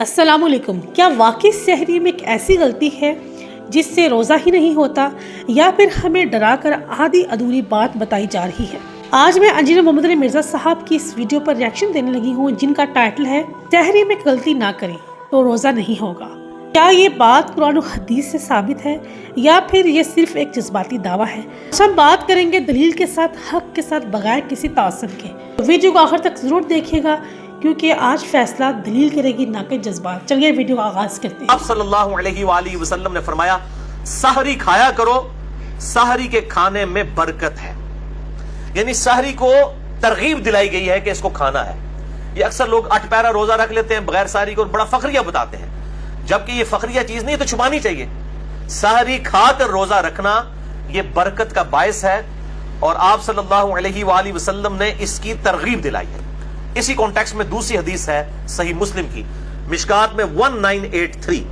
السلام علیکم۔ کیا واقعی سحری میں ایک ایسی غلطی ہے جس سے روزہ ہی نہیں ہوتا، یا پھر ہمیں ڈرا کر آدھی ادھوری بات بتائی جا رہی ہے؟ آج میں انجینئر محمد علی مرزا صاحب کی اس ویڈیو پر ریاکشن دینے لگی ہوں، جن کا ٹائٹل ہے سحری میں غلطی نہ کریں تو روزہ نہیں ہوگا۔ کیا یہ بات قرآن و حدیث سے ثابت ہے، یا پھر یہ صرف ایک جذباتی دعویٰ ہے؟ ہم بات کریں گے دلیل کے ساتھ، حق کے ساتھ، بغیر کسی تعصب کے۔ ویڈیو کو آخر تک ضرور دیکھیے گا، کیونکہ آج فیصلہ دلیل کرے گی، نہ کہ جذبات۔ چلیے ویڈیو کا آغاز کرتے ہیں۔ آپ صلی اللہ علیہ وآلہ وسلم نے فرمایا سحری کھایا کرو، سحری کے کھانے میں برکت ہے۔ یعنی سحری کو ترغیب دلائی گئی ہے کہ اس کو کھانا ہے۔ یہ اکثر لوگ 8 پیرا روزہ رکھ لیتے ہیں بغیر سحری کو، بڑا فخریہ بتاتے ہیں، جبکہ یہ فخریہ چیز نہیں ہے، تو چھپانی چاہیے۔ سحری کھا کر روزہ رکھنا یہ برکت کا باعث ہے، اور آپ صلی اللہ علیہ وآلہ وسلم نے اس کی ترغیب دلائی ہے۔ اسی کانٹیکسٹ میں دوسری حدیث ہے صحیح مسلم کی، مشکات میں 1983۔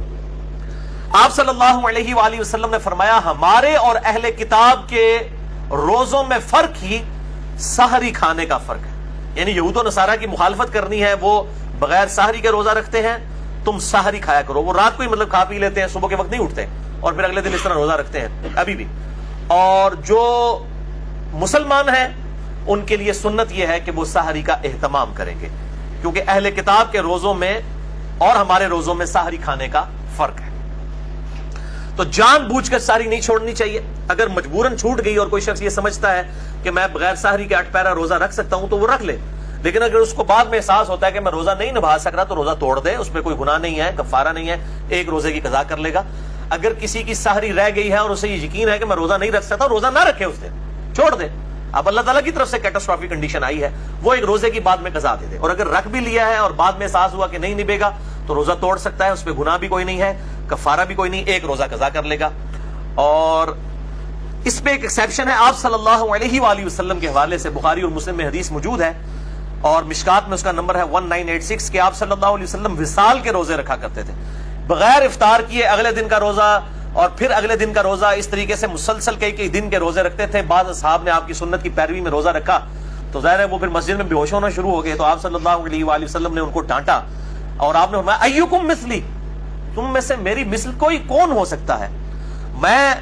آپ صلی اللہ علیہ وآلہ وسلم نے فرمایا ہمارے اور اہل کتاب کے روزوں میں فرق ہی سحری کھانے کا فرق ہے۔ یعنی یہود و نصارہ کی مخالفت کرنی ہے، وہ بغیر سحری کے روزہ رکھتے ہیں، تم سحری کھایا کرو۔ وہ رات کو ہی کھا پی لیتے ہیں، صبح کے وقت نہیں اٹھتے، اور پھر اگلے دن اس طرح روزہ رکھتے ہیں ابھی بھی۔ اور جو مسلمان ہیں ان کے لیے سنت یہ ہے کہ وہ سحری کا اہتمام کریں گے، کیونکہ اہل کتاب کے روزوں میں اور ہمارے روزوں میں سحری کھانے کا فرق ہے۔ تو جان بوجھ کر سحری نہیں چھوڑنی چاہیے۔ اگر مجبوراً چھوٹ گئی اور کوئی شخص یہ سمجھتا ہے کہ میں بغیر سحری کے 8 پیرا روزہ رکھ سکتا ہوں تو وہ رکھ لے، لیکن اگر اس کو بعد میں احساس ہوتا ہے کہ میں روزہ نہیں نبھا سک رہا تو روزہ توڑ دے، اس پہ کوئی گناہ نہیں ہے، کفارہ نہیں ہے، ایک روزے کی قضا کر لے گا۔ اگر کسی کی سحری رہ گئی ہے اور اسے یہ یقین ہے کہ میں روزہ نہیں رکھ سکتا، روزہ نہ رکھے، اس دن چھوڑ دے۔ اب اللہ تعالیٰ کی طرف سے کیٹاسٹرافک کنڈیشن آئی ہے، وہ ایک روزے کی بعد میں قضا دے دے، اور اگر رکھ بھی لیا ہے اور بعد میں احساس ہوا کہ نہیں نبھے گا تو روزہ توڑ سکتا ہے، اس پہ گناہ بھی کوئی نہیں ہے، کفارہ بھی کوئی نہیں، ایک روزہ قضا کر لے گا۔ اور اس پہ ایک ایکسیپشن ہے، آپ صلی اللہ علیہ وآلہ وسلم کے حوالے سے بخاری اور مسلم میں حدیث موجود ہے، اور مشکات میں اس کا نمبر ہے 1986، کہ آپ صلی اللہ علیہ وسلم وصال کے روزے رکھا کرتے تھے، بغیر افطار کیے اگلے دن کا روزہ اور پھر اگلے دن کا روزہ، اس طریقے سے مسلسل کئی دن کے روزے رکھتے تھے۔ بعض اصحاب نے آپ کی سنت کی پیروی میں روزہ رکھا تو ظاہر ہے وہ پھر مسجد میں بے ہوش ہونا شروع ہو گئے، تو آپ صلی اللہ علیہ وآلہ وسلم نے ان کو ڈانٹا، اور آپ نے فرمایا ایکم مثلی، تم میں سے میری مثل کوئی کون ہو سکتا ہے؟ میں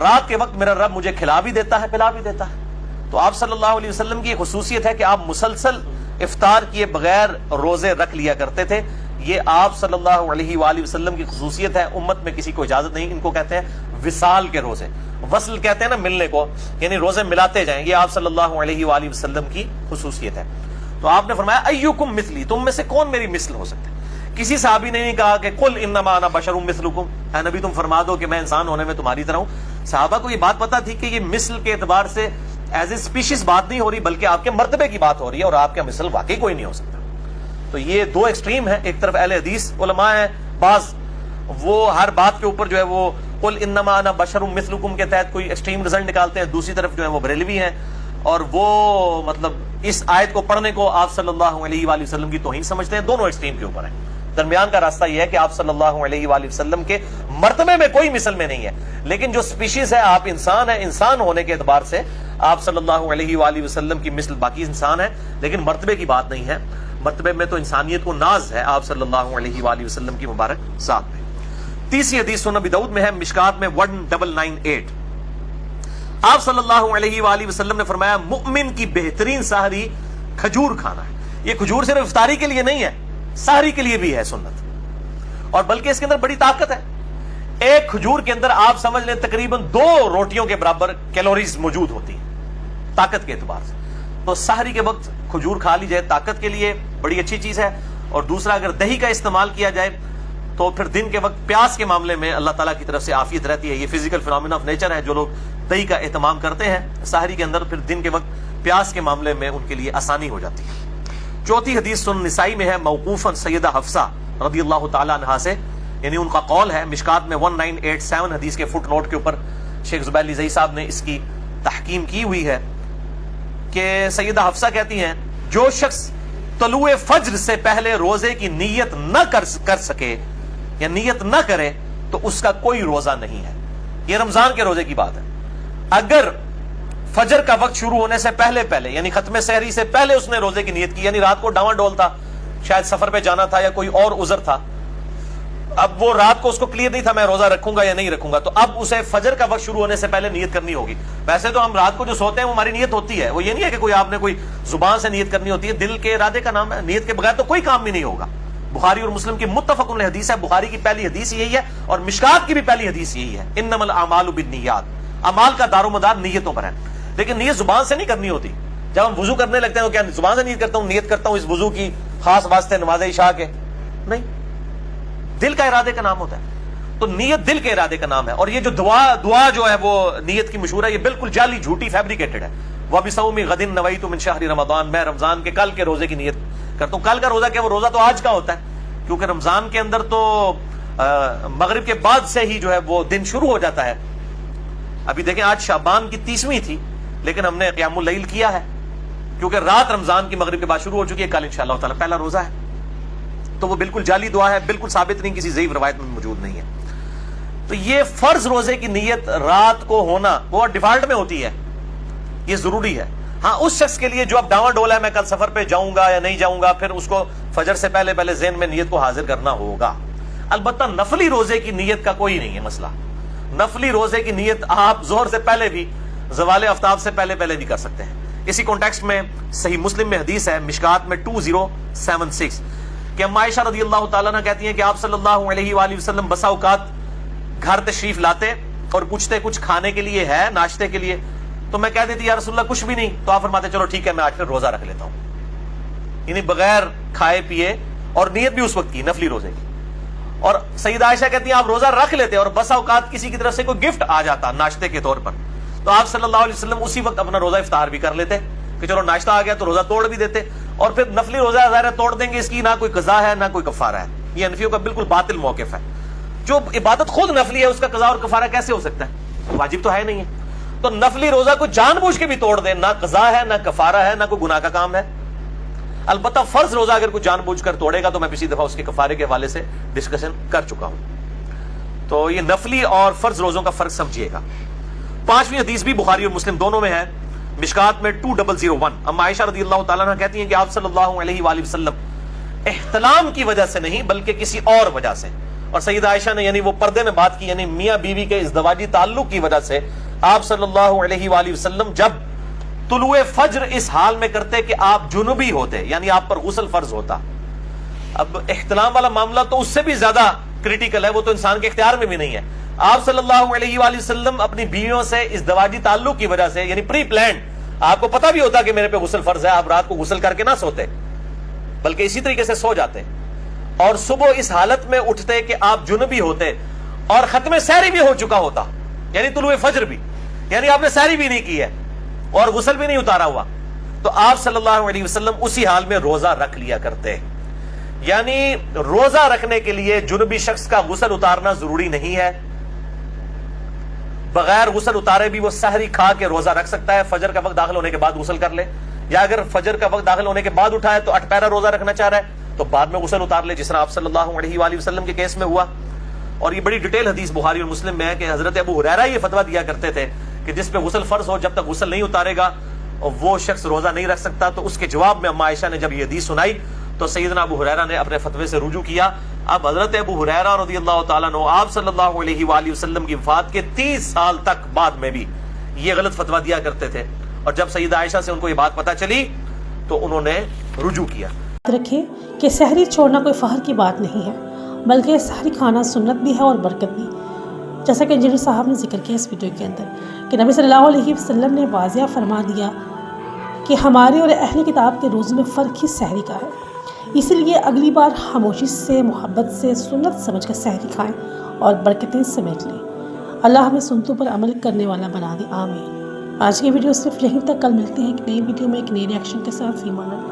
رات کے وقت میرا رب مجھے کھلا بھی دیتا ہے، پلا بھی دیتا ہے۔ تو آپ صلی اللہ علیہ وسلم کی ایک خصوصیت ہے کہ آپ مسلسل افطار کیے بغیر روزے رکھ لیا کرتے تھے۔ یہ آپ صلی اللہ علیہ وآلہ وسلم کی خصوصیت ہے، امت میں کسی کو اجازت نہیں۔ ان کو کہتے ہیں وصال کے روزے، وصل کہتے ہیں نا ملنے کو، یعنی روزے ملاتے جائیں، یہ آپ صلی اللہ علیہ وآلہ وسلم کی خصوصیت ہے۔ تو آپ نے فرمایا ایکم مثلی، تم میں سے کون میری مثل ہو سکتا ہے؟ کسی صحابی نے نہیں کہا کہ قل انما انا بشر مثلکم، اے نبی تم فرما دو کہ میں انسان ہونے میں تمہاری طرح ہوں۔ صحابہ کو یہ بات پتہ تھی کہ یہ مثل کے اعتبار سے ایز اے اسپیشیز بات نہیں ہو رہی، بلکہ آپ کے مرتبے کی بات ہو رہی ہے، اور آپ کا مثل واقعی کوئی نہیں ہو سکتا۔ تو یہ دو ایکسٹریم ہیں، ایک طرف اہل حدیث علماء ہیں، بعض وہ ہر بات کے اوپر جو ہے وہ قل انما انا بشر مثلکم کے تحت کوئی ایکسٹریم رزلٹ نکالتے ہیں، دوسری طرف جو ہے وہ بریلوی ہیں، اور وہ مطلب اس آیت کو پڑھنے کو آپ صلی اللہ علیہ وآلہ وسلم کی توہین سمجھتے ہیں۔ دونوں ایکسٹریم کے اوپر ہیں، درمیان کا راستہ یہ ہے کہ آپ صلی اللہ علیہ وآلہ وسلم کے مرتبے میں کوئی مثل میں نہیں ہے، لیکن جو سپیشیز ہے، آپ انسان ہیں، انسان ہونے کے اعتبار سے آپ صلی اللہ علیہ وآلہ وسلم کی مثل باقی انسان ہے، لیکن مرتبے کی بات نہیں ہے۔ مرتبے میں تو انسانیت کو ناز ہے آپ صلی اللہ علیہ وآلہ وسلم کی مبارک ذات پہ۔ تیسری حدیث سنن ابی داؤد میں ہے، مشکات میں 1998۔ آپ صلی اللہ علیہ وآلہ وسلم نے فرمایا مومن کی بہترین سحری کھجور کھانا ہے۔ یہ کھجور صرف افطاری کے لیے نہیں ہے، سحری کے لیے بھی ہے سنت، اور بلکہ اس کے اندر بڑی طاقت ہے۔ ایک کھجور کے اندر آپ سمجھ لیں تقریباً 2 روٹیوں کے برابر کیلوریز موجود ہوتی ہیں طاقت کے اعتبار سے۔ تو سحری کے وقت کھجور کھا لی جائے، طاقت کے لیے بڑی اچھی چیز ہے۔ اور دوسرا، اگر دہی کا استعمال کیا جائے تو پھر دن کے وقت پیاس کے معاملے میں اللہ تعالیٰ کی طرف سے عافیت رہتی ہے۔ یہ فزیکل فینومینا آف نیچر ہے، جو لوگ دہی کا اہتمام کرتے ہیں سحری کے اندر، پھر دن کے وقت پیاس کے معاملے میں ان کے لیے آسانی ہو جاتی ہے۔ چوتھی حدیث سنن نسائی میں ہے، موقوفاً سیدہ حفصہ رضی اللہ تعالیٰ عنہا سے، یعنی ان کا قول ہے، مشکات میں 1987 حدیث کے فٹ نوٹ کے اوپر شیخ زبیر علی زئی صاحب نے اس کی تحکیم کی ہوئی ہے، کہ سیدہ حفصہ کہتی ہیں جو شخص طلوع فجر سے پہلے روزے کی نیت نہ کر سکے یا نیت نہ کرے تو اس کا کوئی روزہ نہیں ہے۔ یہ رمضان کے روزے کی بات ہے۔ اگر فجر کا وقت شروع ہونے سے پہلے یعنی ختم سحری سے پہلے اس نے روزے کی نیت کی، یعنی رات کو ڈاواں ڈول تھا، شاید سفر پہ جانا تھا یا کوئی اور عذر تھا، اب وہ رات کو اس کو کلیئر نہیں تھا میں روزہ رکھوں گا یا نہیں رکھوں گا, تو اب اسے فجر کا وقت شروع ہونے سے پہلے نیت کرنی ہوگی. ویسے تو ہم رات کو جو سوتے ہیں وہ ہماری نیت ہوتی ہے, وہ یہ نہیں ہے کہ کوئی آپ نے کوئی زبان سے نیت کرنی ہوتی ہے, دل کے ارادے کا نام ہے. نیت کے بغیر تو کوئی کام بھی نہیں ہوگا. بخاری اور مسلم کی متفق علیہ حدیث ہے, بخاری کی پہلی حدیث یہی ہے اور مشکات کی بھی پہلی حدیث یہی ہے, انما الاعمال بالنیات, اعمال کا دار و مدار نیتوں پر ہے. لیکن نیت زبان سے نہیں کرنی ہوتی. جب ہم وضو کرنے لگتے ہیں تو کیا زبان سے نیت کرتا ہوں, نیت کرتا ہوں اس وضو کی خاص واسطے نماز عشاء کے, نہیں, دل کا ارادے کا نام ہوتا ہے. تو نیت دل کے ارادے کا نام ہے. اور یہ جو دعا جو ہے وہ نیت کی مشہور ہے, یہ بالکل جعلی, جھوٹی, فیبریکیٹڈ ہے. وَبِصَوْمِ غَدٍ نَوَيْتُ مِنْ شَهْرِ رمضان, میں رمضان کے کل کے روزے کی نیت کرتا ہوں. کل کا روزہ کیا, وہ روزہ تو آج کا ہوتا ہے, کیونکہ رمضان کے اندر تو مغرب کے بعد سے ہی جو ہے وہ دن شروع ہو جاتا ہے. ابھی دیکھیں آج شعبان کی 30ویں تھی, لیکن ہم نے قیام اللیل کیا ہے کیونکہ رات رمضان کی مغرب کے بعد شروع ہو چکی ہے. کل انشاءاللہ تعالی پہلا روزہ ہے. تو وہ بالکل جعلی دعا ہے, بالکل ثابت نہیں, کسی ضعیف روایت میں موجود نہیں ہے. تو یہ فرض روزے کی نیت رات کو ہونا وہ ڈیفالٹ میں ہوتی ہے, یہ ضروری ہے. ہاں اس شخص کے لیے جو اب ڈاواں ڈول ہے میں کل سفر پہ جاؤں گا یا نہیں جاؤں گا, پھر اس کو فجر سے پہلے ذہن میں نیت کو حاضر کرنا ہوگا. البتہ نفلی روزے کی نیت کا کوئی نہیں ہے مسئلہ. نفلی روزے کی نیت آپ ظہر سے پہلے بھی, زوال آفتاب سے پہلے بھی کر سکتے ہیں. اسی کانٹیکسٹ میں صحیح مسلم میں حدیث ہے مشکات میں 2076 کہ اما عائشہ رضی اللہ تعالیٰ عنہ کہتی ہیں کہ آپ صلی اللہ علیہ وآلہ وسلم بسا اوقات گھر تشریف لاتے اور پوچھتے کچھ کھانے کے لیے ہے, ناشتے کے لیے, تو میں کہہ دیتی یا رسول اللہ کچھ بھی نہیں. تو آپ فرماتے چلو ٹھیک ہے میں آج پھر روزہ رکھ لیتا ہوں, یعنی بغیر کھائے پیے, اور نیت بھی اس وقت کی نفلی روزے کی. اور سیدہ عائشہ کہتی ہیں آپ روزہ رکھ لیتے اور بسا اوقات کسی کی طرف سے کوئی گفٹ آ جاتا ناشتے کے طور پر, تو آپ صلی اللہ علیہ وسلم اسی وقت اپنا روزہ افطار بھی کر لیتے کہ چلو ناشتہ آ گیا تو روزہ توڑ بھی دیتے, اور پھر نفلی روزہ ظاہر توڑ دیں گے, اس کی نہ کوئی قضا ہے نہ کوئی کفارہ ہے. یہ حنفیوں کا بالکل باطل موقف ہے. جو عبادت خود نفلی ہے اس کا قضا اور کفارہ کیسے ہو سکتا ہے, واجب تو ہے نہیں ہے. تو نفلی روزہ کو جان بوجھ کے بھی توڑ دیں, نہ قضا ہے نہ کفارہ ہے نہ کوئی گناہ کا کام ہے. البتہ فرض روزہ اگر کوئی جان بوجھ کر توڑے گا تو میں پچھلی دفعہ اس کے کفارے کے حوالے سے ڈسکشن کر چکا ہوں. تو یہ نفلی اور فرض روزوں کا فرق سمجھیے گا. 5ویں حدیث بھی بخاری اور مسلم دونوں میں ہے, مشکات میں 2001. اما عائشہ رضی اللہ تعالیٰ عنہ کہتی ہیں کہ آپ صلی اللہ علیہ وآلہ وسلم احتلام کی وجہ سے نہیں بلکہ کسی اور وجہ سے, اور سیدہ عائشہ نے یعنی وہ پردے میں بات کی, یعنی میاں بیوی کے ازدواجی تعلق کی وجہ سے آپ صلی اللہ علیہ وآلہ وسلم جب طلوع فجر اس حال میں کرتے کہ آپ جنوبی ہوتے, یعنی آپ پر غسل فرض ہوتا. اب احتلام والا معاملہ تو اس سے بھی زیادہ کریٹیکل ہے, وہ تو انسان کے اختیار میں بھی نہیں ہے. آپ صلی اللہ علیہ وآلہ وسلم اپنی بیویوں سے ازدواجی تعلق کی وجہ سے, یعنی پری پلانڈ, آپ کو پتہ بھی ہوتا کہ میرے پہ غسل فرض ہے, آپ رات کو غسل کر کے نہ سوتے بلکہ اسی طریقے سے سو جاتے, اور صبح اس حالت میں اٹھتے کہ آپ جنوبی ہوتے اور ختم سحری بھی ہو چکا ہوتا, یعنی طلوع فجر بھی, یعنی آپ نے سحری بھی نہیں کی ہے اور غسل بھی نہیں اتارا ہوا, تو آپ صلی اللہ علیہ وسلم اسی حال میں روزہ رکھ لیا کرتے. یعنی روزہ رکھنے کے لیے جنوبی شخص کا غسل اتارنا ضروری نہیں ہے, بغیر غسل اتارے بھی وہ سحری کھا کے روزہ رکھ سکتا ہے. فجر کا وقت داخل ہونے کے بعد غسل کر لے, یا اگر فجر کا وقت داخل ہونے کے بعد اٹھائے تو 8 پہرا روزہ رکھنا چاہ رہا ہے تو بعد میں غسل اتار لے, جس طرح آپ صلی اللہ علیہ وآلہ وسلم کے کیس میں ہوا. اور یہ بڑی ڈیٹیل حدیث بخاری اور مسلم میں ہے کہ حضرت ابو ہریرہ یہ فتویٰ دیا کرتے تھے کہ جس پہ غسل فرض ہو جب تک غسل نہیں اتارے گا وہ شخص روزہ نہیں رکھ سکتا. تو اس کے جواب میں اما عائشہ نے جب یہ حدیث سنائی تو سیدنا ابو ہریرہ نے اپنے فتوے سے رجوع کیا. اب حضرت ابو ہریرہ رضی اللہ تعالیٰ عنہ آپ صلی اللہ علیہ وآلہ وسلم کی وفات کے 30 سال تک بعد میں بھی یہ غلط فتویٰ دیا کرتے تھے, اور جب سیدہ عائشہ سے ان کو یہ بات پتہ چلی تو انہوں نے رجوع کیا. رکھیں کہ سحری چھوڑنا کوئی فخر کی بات نہیں ہے, بلکہ سحری کھانا سنت بھی ہے اور برکت بھی, جیسا کہ انجینئر صاحب نے ذکر کیا اس ویڈیو کے اندر کہ نبی صلی اللہ علیہ وسلم نے واضح فرما دیا کہ ہمارے اور اہل کتاب کے روزوں میں فرق ہی سحری کا ہے. اسی لیے اگلی بار خاموشی سے, محبت سے, سنت سمجھ کر سحری کھائیں اور برکتیں سمیٹ لیں. اللہ ہمیں سنتوں پر عمل کرنے والا بنا دے, آمین. آج کی ویڈیو صرف یہیں تک, کل ملتے ہیں ایک نئی ویڈیو میں ایک نئی ریاکشن کے ساتھ. فی امان اللہ.